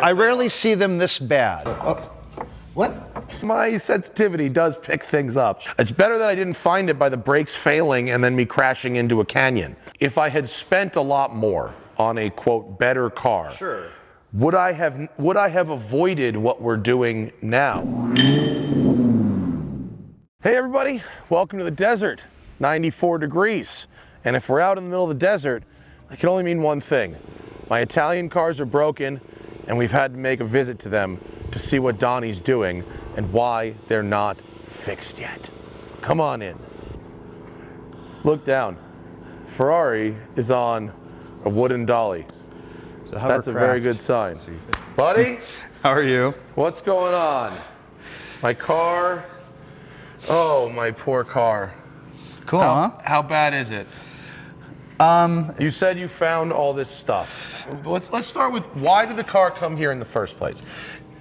I rarely see them this bad. What? My sensitivity does pick things up. It's better that I didn't find it by the brakes failing and then me crashing into a canyon. If I had spent a lot more on a, quote, better car, sure, would I have avoided what we're doing now? Hey everybody, welcome to the desert. 94 degrees. And if we're out in the middle of the desert, that can only mean one thing. My Italian cars are broken and we've had to make a visit to them to see what Donnie's doing and why they're not fixed yet. Come on in. Look down. Ferrari is on a wooden dolly. That's a very good sign. Buddy? How are you? What's going on? My car. Oh, my poor car. Cool, huh? How bad is it? You said you found all this stuff. Let's start with, why did the car come here in the first place?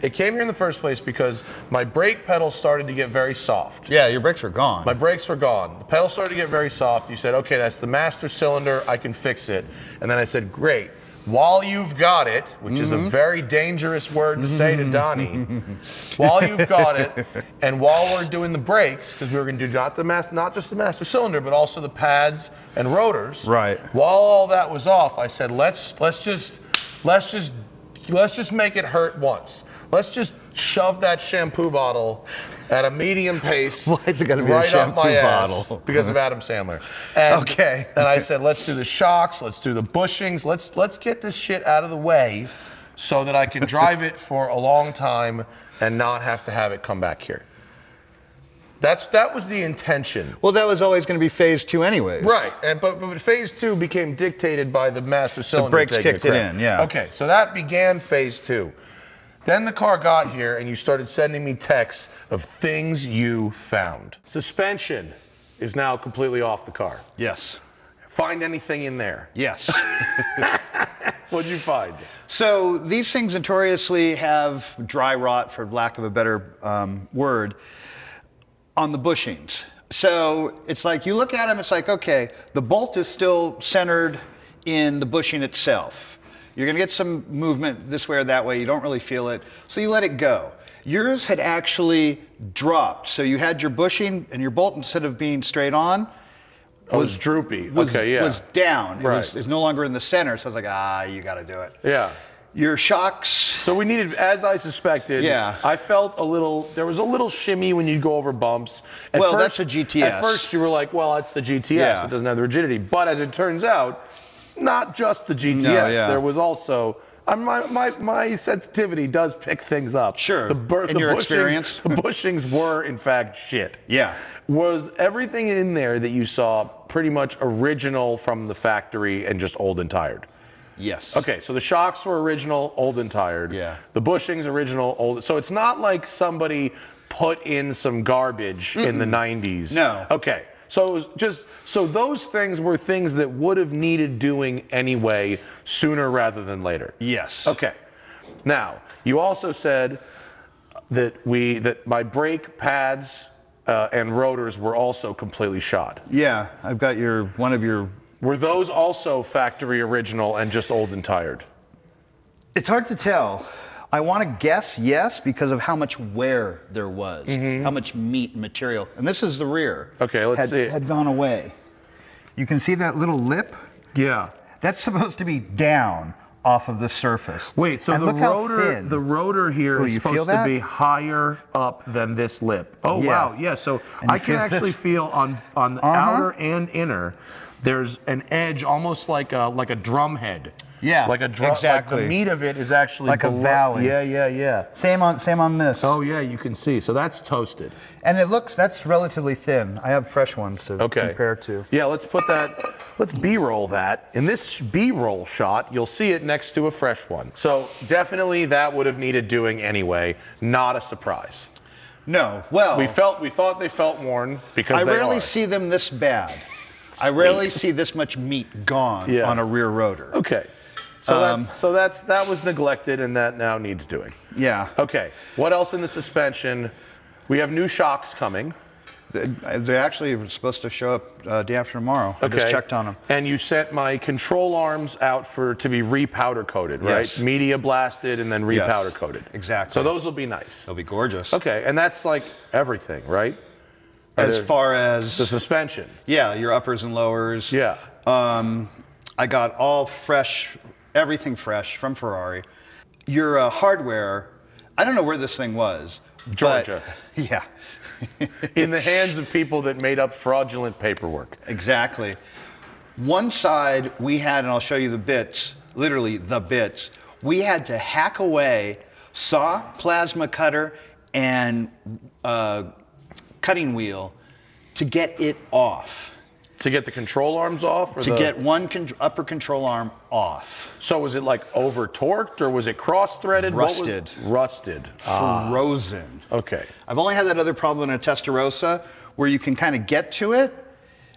It came here in the first place because my brake pedal started to get very soft. Yeah, your brakes are gone. My brakes were gone. The pedal started to get very soft. You said, okay, that's the master cylinder, I can fix it. And then I said, great. While you've got it, which is a very dangerous word to say to Donnie, while you've got it, and while we're doing the brakes, because we were going to do not just the master cylinder, but also the pads and rotors. Right. While all that was off, I said, let's just make it hurt once. Let's just shove that shampoo bottle at a medium pace. Why is it going to be right a shampoo up my bottle? Ass because of Adam Sandler. And, okay. And I said, let's do the shocks, let's do the bushings, let's get this shit out of the way so that I can drive it for a long time and not have to have it come back here. That was the intention. Well, that was always going to be phase 2 anyways. Right, but phase 2 became dictated by the master cylinder. The brakes kicked it in, yeah. Okay, so that began phase 2. Then the car got here and you started sending me texts of things you found. Suspension is now completely off the car. Yes. Find anything in there? Yes. What'd you find? So these things notoriously have dry rot, for lack of a better word, on the bushings. So it's like you look at them, it's like, okay, the bolt is still centered in the bushing itself. You're going to get some movement this way or that way. You don't really feel it, so you let it go. Yours had actually dropped. So you had your bushing, and your bolt, instead of being straight on, was droopy. Okay, yeah. Was down. Right. It was no longer in the center. So I was like, you got to do it. Yeah. Your shocks. So we needed, as I suspected, yeah. I felt there was a little shimmy when you'd go over bumps. Well, that's a GTS. At first you were like, well, it's the GTS. Yeah. It doesn't have the rigidity. But as it turns out, not just the GTS. No, yeah. There was also, my sensitivity does pick things up. Sure. In your experience? The bushings were, in fact, shit. Yeah. Was everything in there that you saw pretty much original from the factory and just old and tired? Yes. Okay, so the shocks were original, old and tired. Yeah. The bushings original, old. So it's not like somebody put in some garbage in the 90s. No. Okay. So it was so those things were things that would have needed doing anyway, sooner rather than later. Yes. Okay. Now, you also said that my brake pads and rotors were also completely shot. Yeah, I've got one of your. Were those also factory original and just old and tired? It's hard to tell. I want to guess yes, because of how much wear there was, how much meat and material. And this is the rear. Okay, let's see. Had gone away. You can see that little lip? Yeah. That's supposed to be down off of the surface. Wait, so and the rotor here is supposed to be higher up than this lip. Oh, yeah. Wow. Yeah, so I can actually feel on the outer and inner, there's an edge almost like a drum head. Yeah, like a drum. exactly. Like the meat of it is actually like below. A valley. Yeah. Same on this. Oh yeah, you can see. So that's toasted. And that's relatively thin. I have fresh ones to compare to. Yeah, let's B-roll that. In this B-roll shot, you'll see it next to a fresh one. So definitely that would have needed doing anyway. Not a surprise. No, well. We thought they felt worn because I rarely see them this bad. I rarely see this much meat gone on a rear rotor. Okay. So that was neglected, and that now needs doing. Yeah. Okay. What else in the suspension? We have new shocks coming. They actually were supposed to show up day after tomorrow. I just checked on them. And you sent my control arms out to be repowder coated, right? Yes. Media blasted and then repowder coated. Exactly. So those will be nice. They'll be gorgeous. Okay, and that's like everything, right? As far as the suspension. Yeah, your uppers and lowers. Yeah. I got all fresh, everything fresh from Ferrari. Your hardware, I don't know where this thing was. Georgia. But, yeah. In the hands of people that made up fraudulent paperwork. Exactly. One side we had, and I'll show you the bits, literally the bits, we had to hack away saw, plasma cutter, and cutting wheel to get it off. To get the control arms off? Or to get one upper control arm off. So was it like over torqued or was it cross threaded? Rusted. Rusted. Frozen. Okay. I've only had that other problem in a Testarossa where you can kind of get to it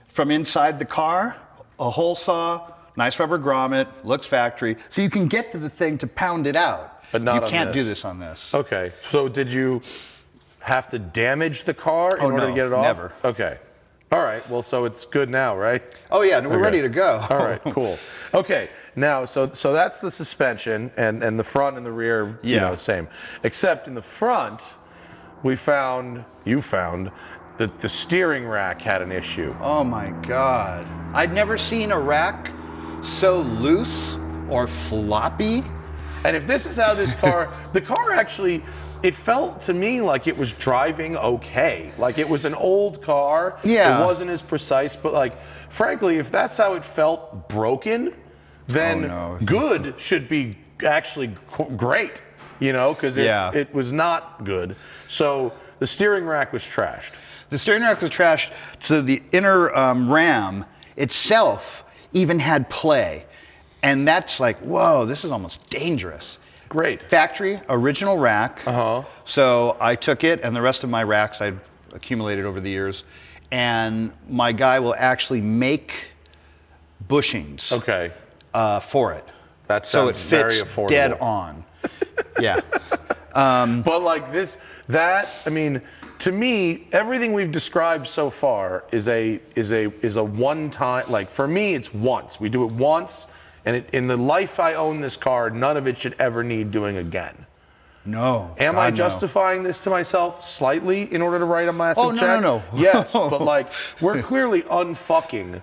from inside the car, a hole saw, nice rubber grommet, looks factory. So you can get to the thing to pound it out. But not on this. You can't do this on this. Okay. So did you have to damage the car in order to get it off? Never. Okay. All right, well, so it's good now, right? Oh yeah, we're ready to go. All right, cool. Okay, now, so that's the suspension, and the front and the rear, you know, same. Except in the front, you found that the steering rack had an issue. Oh my God. I'd never seen a rack so loose or floppy. And if this is how this car, the car actually, it felt to me like it was driving okay. Like it was an old car. Yeah. It wasn't as precise, but like, frankly, if that's how it felt broken, then good should be actually great, you know, because it was not good. So the steering rack was trashed. The steering rack was trashed, so the inner ram itself even had play. And that's like, whoa, this is almost dangerous. Great. Factory, original rack. So I took it and the rest of my racks I'd accumulated over the years. And my guy will actually make bushings for it. That sounds so it fits very affordable. Dead on. Yeah. But like this, I mean, to me, everything we've described so far is a one-time, like for me, it's once. We do it once. And in the life I own this car, none of it should ever need doing again. No. Am I justifying this to myself slightly in order to write a massive check? No. Yes, but like, we're clearly unfucking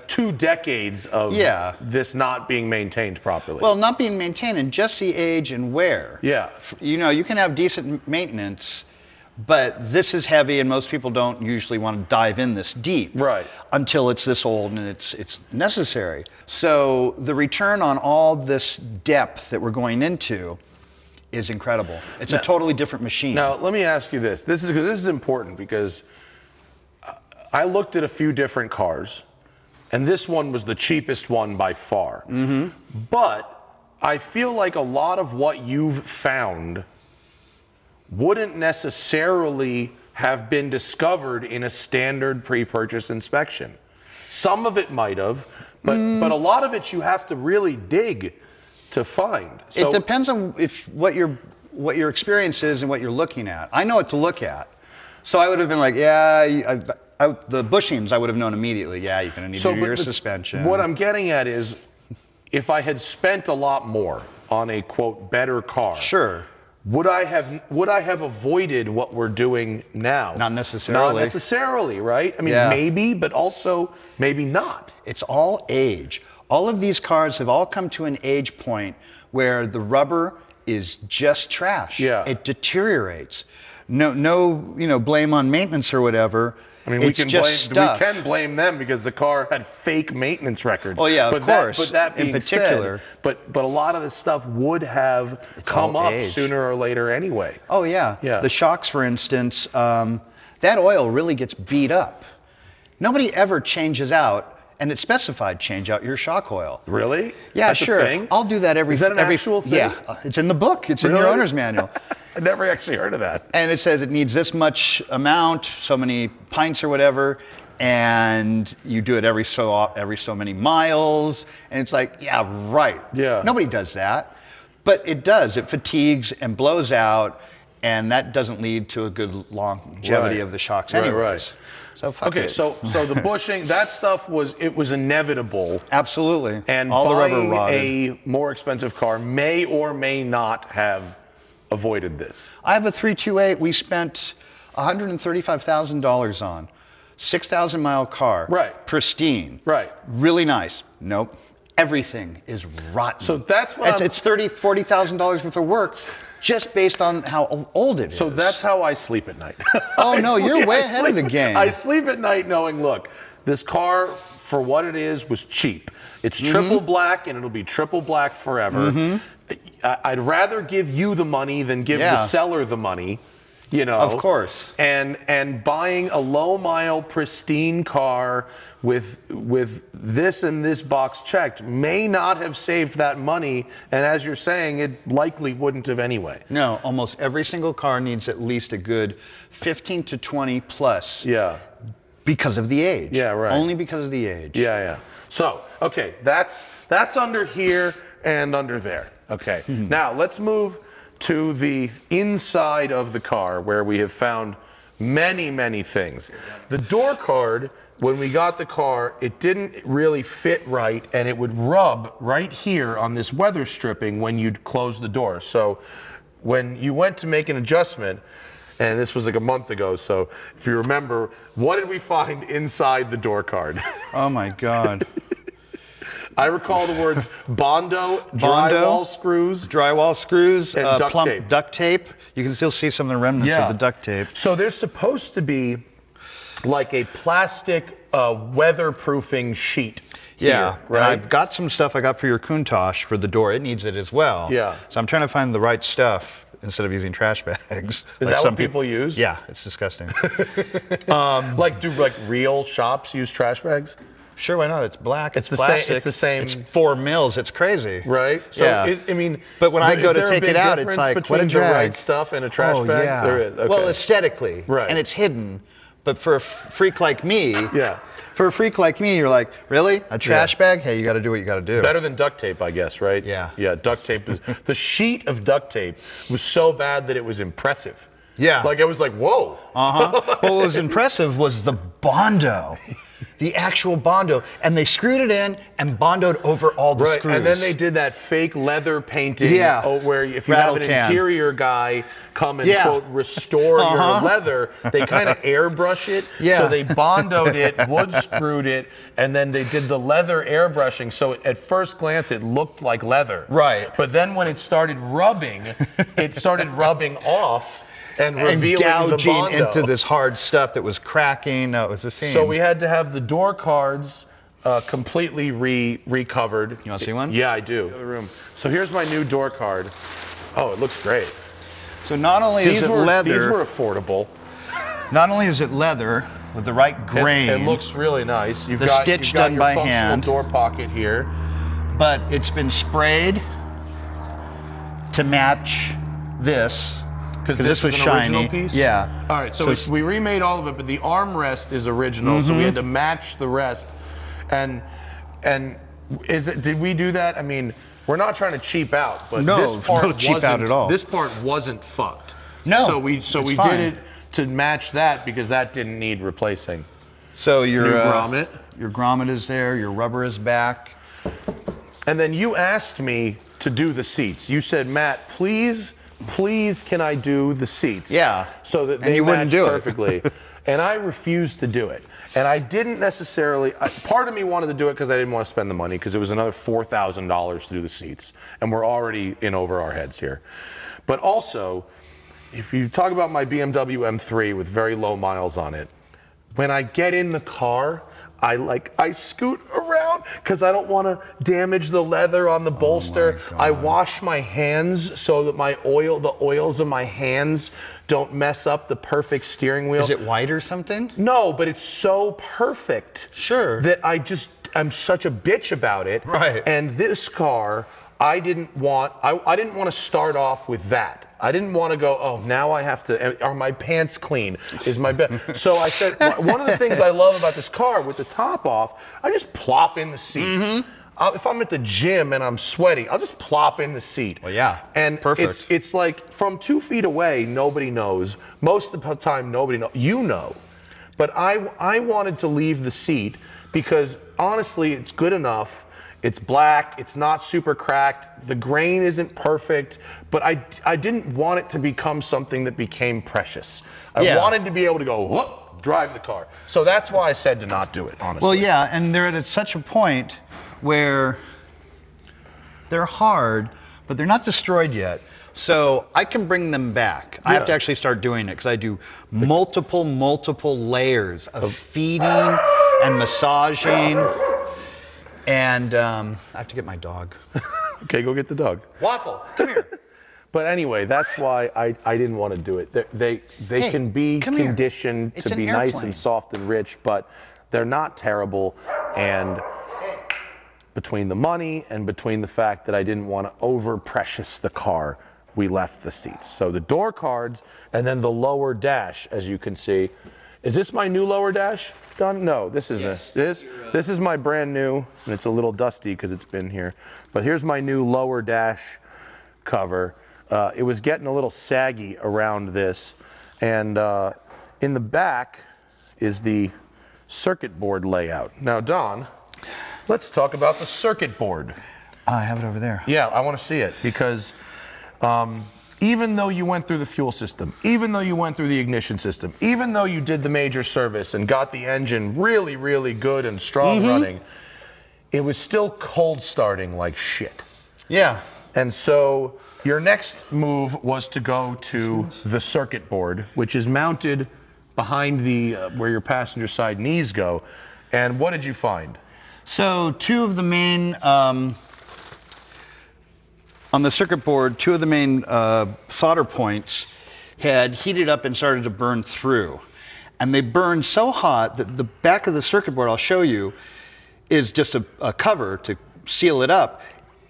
2 decades of this not being maintained properly. Well, not being maintained and just the age and wear. Yeah. You know, you can have decent maintenance, but this is heavy and most people don't usually want to dive in this deep. Right. Until it's this old and it's necessary. So the return on all this depth that we're going into is incredible. It's a totally different machine. Now, let me ask you this. This is important because I looked at a few different cars, and this one was the cheapest one by far. But I feel like a lot of what you've found wouldn't necessarily have been discovered in a standard pre-purchase inspection. Some of it might have, but a lot of it you have to really dig to find. So, it depends on what your experience is and what you're looking at. I know what to look at. So I would have been like, the bushings I would have known immediately. Yeah, you're going to need to do your suspension. What I'm getting at is, if I had spent a lot more on a, quote, better car. Sure. Would I have avoided what we're doing now? Not necessarily. Not necessarily, right? I mean, maybe, but also maybe not. It's all age. All of these cars have all come to an age point where the rubber is just trash. Yeah. It deteriorates. No, blame on maintenance or whatever. I mean, we can blame them because the car had fake maintenance records. Oh yeah, of course. But that being in particular, said, but a lot of this stuff would have come up sooner or later anyway. Oh yeah. The shocks, for instance, that oil really gets beat up. Nobody ever changes out. And it's specified, change out your shock oil. Really? Yeah, That's sure. a thing? I'll do that every. Is that an actual thing? Yeah, it's in the book. It's in your owner's manual. I never actually heard of that. And it says it needs this much amount, so many pints or whatever, and you do it every so many miles. And it's like, yeah, right. Yeah. Nobody does that, but it does. It fatigues and blows out. and that doesn't lead to a good longevity of the shocks anyways. Right. So fuck it. So the bushing, that stuff was inevitable. Absolutely. And all the rubber buying rotted. a more expensive car may or may not have avoided this. I have a 328 we spent $135,000 on. 6,000 mile car. Right. Pristine. Right. Really nice. Nope. Everything is rotten. So that's what it's $40,000 worth of work just based on how old it is. So that's how I sleep at night. Oh no, you're way ahead of the game. I sleep at night knowing, look, this car, for what it is, was cheap. It's triple black, and it'll be triple black forever. I'd rather give you the money than give the seller the money. You know, of course, and buying a low mile pristine car with this and this box checked may not have saved that money, and as you're saying, it likely wouldn't have anyway. No, almost every single car needs at least a good 15 to 20 plus. Yeah. Because of the age. Yeah, right. Only because of the age. Yeah, yeah. So, okay, that's under here and under there. Okay. Now let's move to the inside of the car, where we have found many, many things. The door card, when we got the car, it didn't really fit right, and it would rub right here on this weather stripping when you'd close the door. So when you went to make an adjustment, and this was like a month ago, so if you remember, what did we find inside the door card? Oh my God. I recall the words Bondo, drywall screws, and duct tape. You can still see some of the remnants of the duct tape. So there's supposed to be like a plastic weatherproofing sheet. Yeah, right. And I've got some stuff I got for your Countach for the door. It needs it as well. Yeah. So I'm trying to find the right stuff instead of using trash bags. Is that what people use? Yeah, it's disgusting. Do real shops use trash bags? Sure, why not? It's black. It's the plastic. same. It's the same. It's 4 mils. It's crazy. Right. So yeah. I mean, but when I go to take it out, it's like between what a drag. The right stuff and a trash bag. Yeah. There is. Okay. Well, aesthetically, right. And it's hidden. But for a freak like me, yeah. For a freak like me, you're like, really? A trash bag? Hey, you got to do what you got to do. Better than duct tape, I guess, right? Yeah. Yeah. Duct tape. The sheet of duct tape was so bad that it was impressive. Yeah. Like it was like, whoa. What was impressive was the Bondo. The actual Bondo. And they screwed it in and Bondoed over all the screws. And then they did that fake leather painting where if you have an interior guy come and, quote, restore your leather, they kind of airbrush it. Yeah. So they Bondoed it, wood screwed it, and then they did the leather airbrushing. So at first glance, it looked like leather. Right. But then when it started rubbing off. And revealing gouging the Bondo into this hard stuff that was cracking. No, it was the same. So we had to have the door cards completely recovered. You want to see one? Yeah, I do. So here's my new door card. Oh, it looks great. So not only is it leather. These were affordable. Not only is it leather with the right grain. It looks really nice. You've the got, stitch you've got done your by functional hand. Door pocket here. But it's been sprayed to match this. Because this was an original piece? Yeah. All right, so we remade all of it, but the armrest is original, so we had to match the rest. And did we do that? I mean, we're not trying to cheap out, but this part not cheap out at all. This part wasn't fucked. No. So we did it to match that because that didn't need replacing. So your new grommet. Your grommet is there, your rubber is back. And then you asked me to do the seats. You said, Matt, please can I do the seats? Yeah. So that they match perfectly. And I refused to do it. And I didn't necessarily, part of me wanted to do it because I didn't want to spend the money because it was another $4,000 to do the seats. And we're already in over our heads here. But also, if you talk about my BMW M3 with very low miles on it, when I get in the car, I scoot around because I don't want to damage the leather on the bolster. I wash my hands so that the oils of my hands don't mess up the perfect steering wheel. Is it white or something? No, but it's so perfect. Sure. That I'm such a bitch about it. Right. And this car, I didn't want to start off with that. I didn't want to go, oh, now I have to, are my pants clean? Is my bed? So I said, one of the things I love about this car with the top off, I just plop in the seat. if I'm at the gym and I'm sweaty, I'll just plop in the seat. Well, yeah, and perfect. It's like from 2 feet away, nobody knows. Most of the time, nobody knows. You know. But I wanted to leave the seat because honestly, it's good enough. It's black, it's not super cracked, the grain isn't perfect, but I didn't want it to become something that became precious. I wanted to be able to go, whoop, drive the car. So that's why I said to not do it, honestly. Well, yeah, and they're at such a point where they're hard, but they're not destroyed yet. So I can bring them back. I have to actually start doing it because I do multiple layers of feeding and massaging. And I have to get my dog. Okay, go get the dog. Waffle, come here. But anyway, that's why I didn't want to do it. They can be conditioned to be nice and soft and rich, but they're not terrible. And between the money and between the fact that I didn't want to over precious the car, we left the seats. So the door cards and then the lower dash, as you can see. Is this my new lower dash, Don? No, this isn't. This is my brand new, and it's a little dusty because it's been here. But here's my new lower dash cover. It was getting a little saggy around this. And in the back is the circuit board layout. Now, Don, let's talk about the circuit board. I have it over there. Yeah, I want to see it because even though you went through the fuel system, even though you went through the ignition system, even though you did the major service and got the engine really, really good and strong running, it was still cold starting like shit. Yeah. And so your next move was to go to the circuit board, which is mounted behind the where your passenger side knees go. And what did you find? So two of the main on the circuit board, two of the main solder points had heated up and started to burn through. And they burned so hot that the back of the circuit board, I'll show you, is just a cover to seal it up.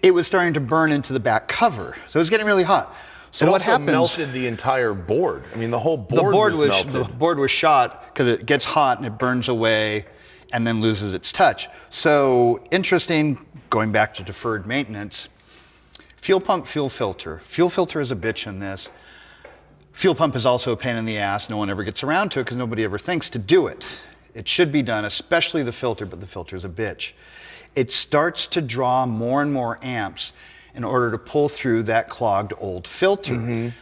It was starting to burn into the back cover. So it was getting really hot. So what happens? It melted the entire board. I mean, the whole board was melted. The board was shot because it gets hot and it burns away and then loses its touch. So interesting, going back to deferred maintenance, fuel pump, fuel filter. Fuel filter is a bitch in this. Fuel pump is also a pain in the ass. No one ever gets around to it because nobody ever thinks to do it. It should be done, especially the filter, but the filter is a bitch. It starts to draw more and more amps in order to pull through that clogged old filter.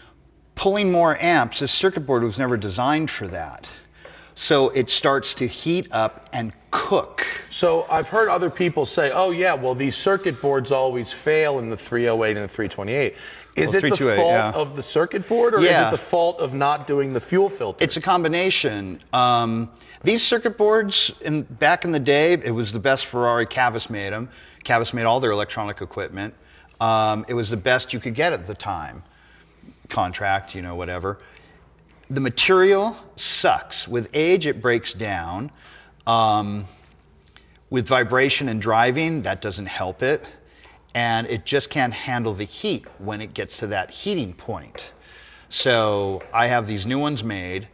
Pulling more amps, this circuit board was never designed for that. So it starts to heat up and cook. So I've heard other people say, oh yeah, well these circuit boards always fail in the 308 and the 328. Is it the fault of the circuit board or is it the fault of not doing the fuel filter? It's a combination. These circuit boards, back in the day, it was the best Ferrari. Cavus made them. Cavus made all their electronic equipment. It was the best you could get at the time. Contract, you know, whatever. The material sucks. With age, it breaks down. With vibration and driving, that doesn't help it. And it just can't handle the heat when it gets to that heating point. So I have these new ones made.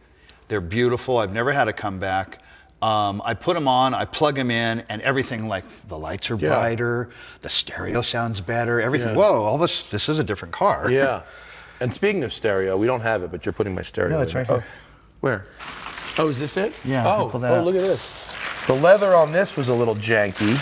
They're beautiful. I've never had a comeback. I put them on, I plug them in, and everything, like the lights are brighter, the stereo sounds better, everything. Whoa, all this is a different car. Yeah. And speaking of stereo, we don't have it, but you're putting my stereo in. No, it's right here. Where? Oh, is this it? Yeah. Oh, look at this. The leather on this was a little janky,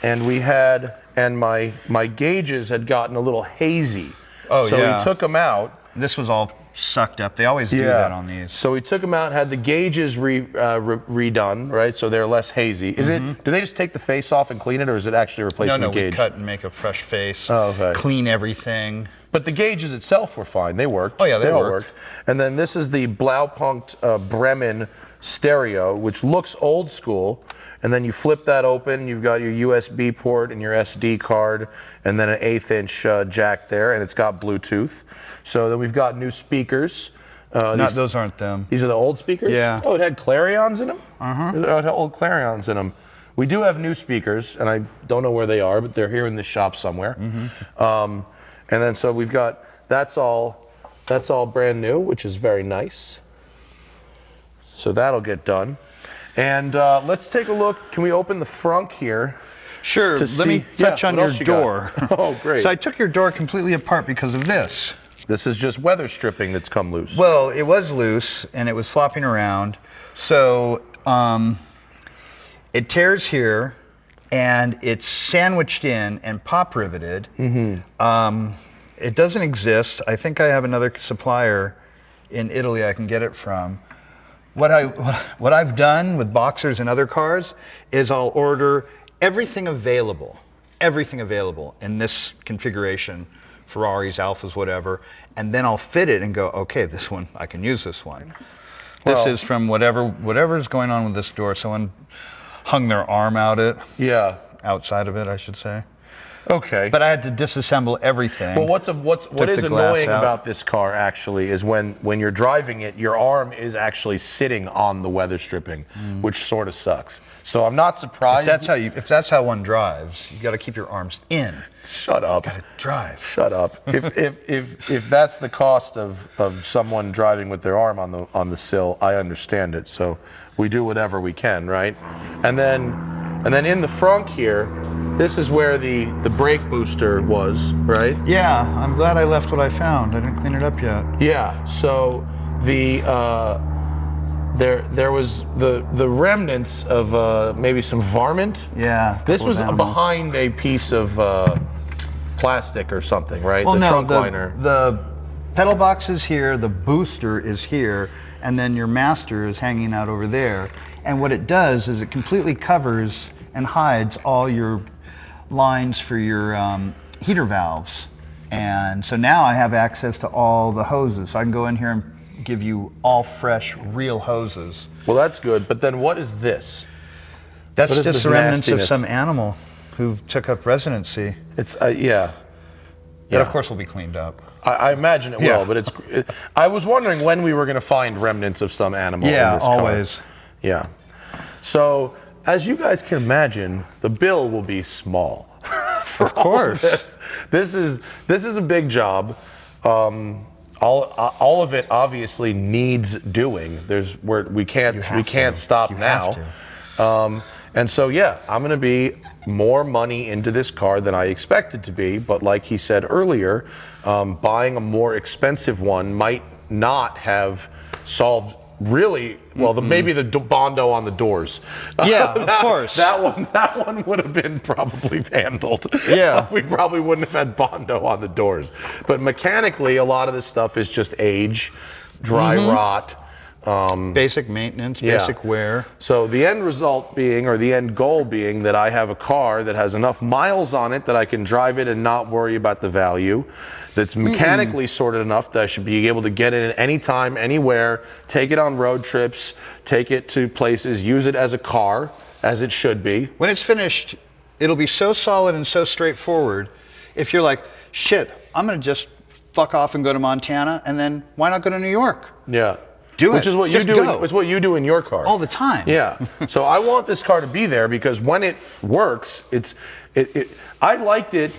and we had, and my gauges had gotten a little hazy. Oh, so we took them out. This was all sucked up. They always do that on these. So we took them out, had the gauges redone, right? So they're less hazy. Is it? Do they just take the face off and clean it, or is it actually replacing the gauge? We cut and make a fresh face. Oh, okay. Clean everything. But the gauges itself were fine. They worked. Oh yeah, they all worked. And then this is the Blaupunkt Bremen stereo, which looks old school. And then you flip that open, you've got your USB port and your SD card, and then an 1/8 inch jack there, and it's got Bluetooth. So then we've got new speakers. Those aren't them. These are the old speakers? Yeah. Oh, it had clarions in them? It had old clarions in them. We do have new speakers, and I don't know where they are, but they're here in the shop somewhere. And then so we've got, that's all brand new, which is very nice. So that'll get done. And let's take a look. Can we open the frunk here? Sure. to Let me touch on what your else you got? door. Oh, great. So I took your door completely apart because of this. This is just weather stripping that's come loose. Well, it was loose and it was flopping around. So it tears here and it's sandwiched in and pop riveted. It doesn't exist. I think I have another supplier in Italy I can get it from. What I've done with Boxers and other cars is I'll order everything available in this configuration, Ferraris, Alphas, whatever, and then I'll fit it and go, okay, this one, I can use this one. This is from whatever's going on with this door. Someone hung their arm outside of it, I should say. Okay. But I had to disassemble everything. Well, what is annoying about this car actually is when you're driving it, your arm is actually sitting on the weather stripping, which sort of sucks. So I'm not surprised. If that's how one drives, you got to keep your arms in. Shut up. Got to drive. Shut up. If that's the cost of someone driving with their arm on the sill, I understand it. So we do whatever we can, right? And then in the front here, this is where the brake booster was, right? Yeah, I'm glad I left what I found. I didn't clean it up yet. Yeah, so there was the remnants of maybe some varmint. Yeah. This was behind a piece of plastic or something, right? Well, the no, trunk liner. The pedal box is here, the booster is here, and then your master is hanging out over there. And what it does is it completely covers and hides all your lines for your heater valves. And so now I have access to all the hoses. So I can go in here and give you all fresh, real hoses. Well, that's good, but then what is this? That's just the remnants of some animal who took up residency. It's, yeah. That, of course, will be cleaned up. I imagine it will, but I was wondering when we were going to find remnants of some animal in this car. Always. Yeah. So, as you guys can imagine, the bill will be small. Of course. This is a big job. All of it obviously needs doing. We can't stop now. And so yeah, I'm going to be more money into this car than I expected to be. But like he said earlier, buying a more expensive one might not have solved really well. Maybe the Bondo on the doors. Yeah, of course. That one would have been probably handled. Yeah, we probably wouldn't have had Bondo on the doors. But mechanically, a lot of this stuff is just age, dry rot. Basic maintenance, basic wear. So the end result being, or the end goal being, that I have a car that has enough miles on it that I can drive it and not worry about the value, that's mechanically sorted enough that I should be able to get it at any time, anywhere, take it on road trips, take it to places, use it as a car, as it should be. When it's finished, it'll be so solid and so straightforward. If you're like, shit, I'm going to just fuck off and go to Montana, and then why not go to New York? Yeah. Which is what you do. It's what you do in your car all the time. Yeah. So I want this car to be there because when it works, I liked it,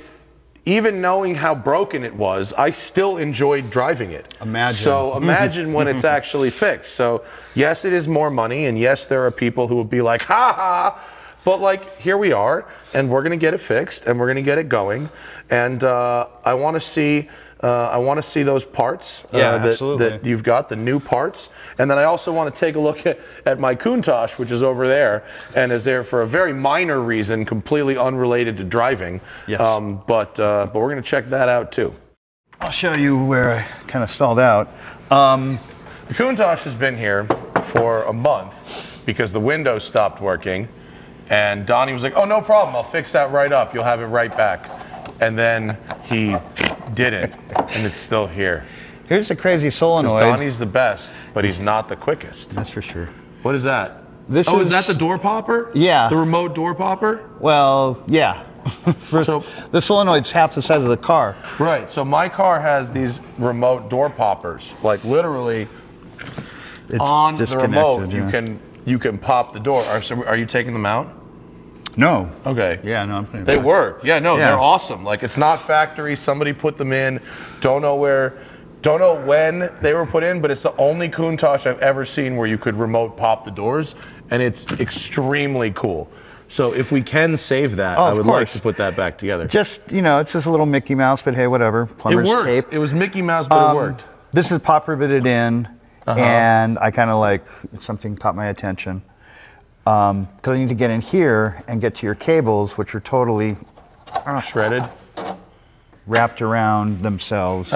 even knowing how broken it was. I still enjoyed driving it. Imagine. So imagine when it's actually fixed. So yes, it is more money, and yes, there are people who will be like, ha ha. But like, here we are, and we're gonna get it fixed, and we're gonna get it going, and I want to see. Those parts that you've got, the new parts. And then I also want to take a look at my Countach, which is over there, and is there for a very minor reason, completely unrelated to driving. Yes. But we're going to check that out too. I'll show you where I kind of stalled out. The Countach has been here for a month because the window stopped working. And Donnie was like, oh, no problem. I'll fix that right up. You'll have it right back. And then he didn't, and it's still here. Here's the crazy solenoid. Donnie's the best, but he's not the quickest. That's for sure. What is that? Is that the door popper? Yeah. The remote door popper? Well, yeah. So the solenoid's half the size of the car. Right. So my car has these remote door poppers, like literally on the remote. Yeah. You can pop the door. Are you taking them out? No. Okay. Yeah, no, I'm putting them back. They work. Yeah, no, they're awesome. Like, it's not factory. Somebody put them in. Don't know when they were put in, but it's the only Countach I've ever seen where you could remote pop the doors, and it's extremely cool. So if we can save that, Oh, I of would like course. to put that back together. Just, you know, it's just a little Mickey Mouse, but hey, whatever. It Plumber's worked. tape. It was Mickey Mouse, but it worked. This is pop riveted in, and I kind of like, something caught my attention. Because I need to get in here and get to your cables, which are totally Shredded. wrapped around themselves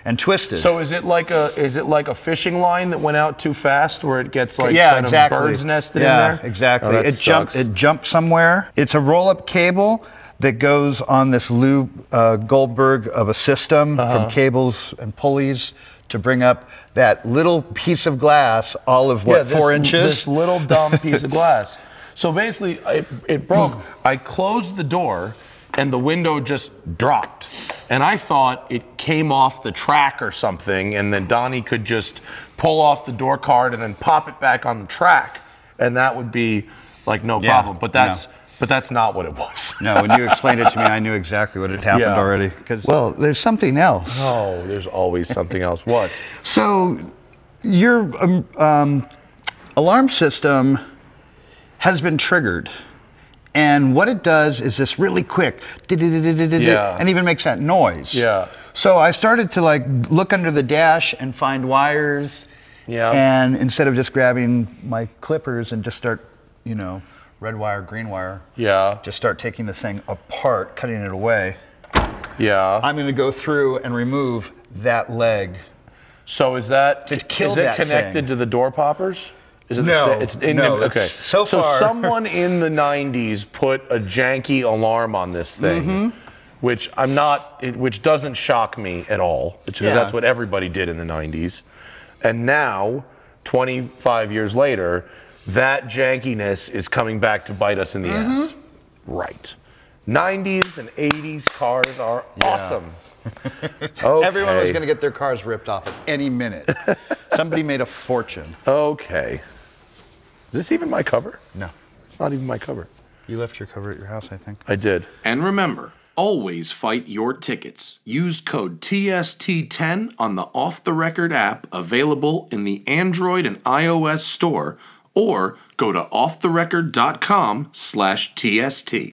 and twisted. So is it like a fishing line that went out too fast, where it gets like yeah, kind exactly. of birds nested in yeah, there? exactly. Oh, that It jumped somewhere. It's a roll-up cable that goes on this Lou Goldberg of a system from cables and pulleys to bring up that little piece of glass, all of what, 4 inches? This little dumb piece of glass. So basically, it broke. I closed the door, and the window just dropped. And I thought it came off the track or something, and then Donnie could just pull off the door card and then pop it back on the track, and that would be like no problem. But that's not what it was. No, when you explained it to me, I knew exactly what had happened already. Well, there's something else. Oh, there's always something else. What? So your alarm system has been triggered. And what it does is this really quick, and even makes that noise. Yeah. So I started to like look under the dash and find wires. Yeah. And instead of just grabbing my clippers and just start, you know, red wire, green wire. Yeah. Just start taking the thing apart, cutting it away. Yeah. I'm going to go through and remove that leg. So is that that connected thing. to the door poppers? Is it No, okay. So far. Someone in the 90s put a janky alarm on this thing, which which doesn't shock me at all, because that's what everybody did in the 90s. And now, 25 years later, that jankiness is coming back to bite us in the ass. Right. 90s and 80s cars are awesome. Okay. Everyone was going to get their cars ripped off at any minute. Somebody made a fortune. Okay. Is this even my cover? No. It's not even my cover. You left your cover at your house, I think. I did. And remember, always fight your tickets. Use code TST10 on the Off the Record app, available in the Android and iOS store, or go to offtherecord.com/TST.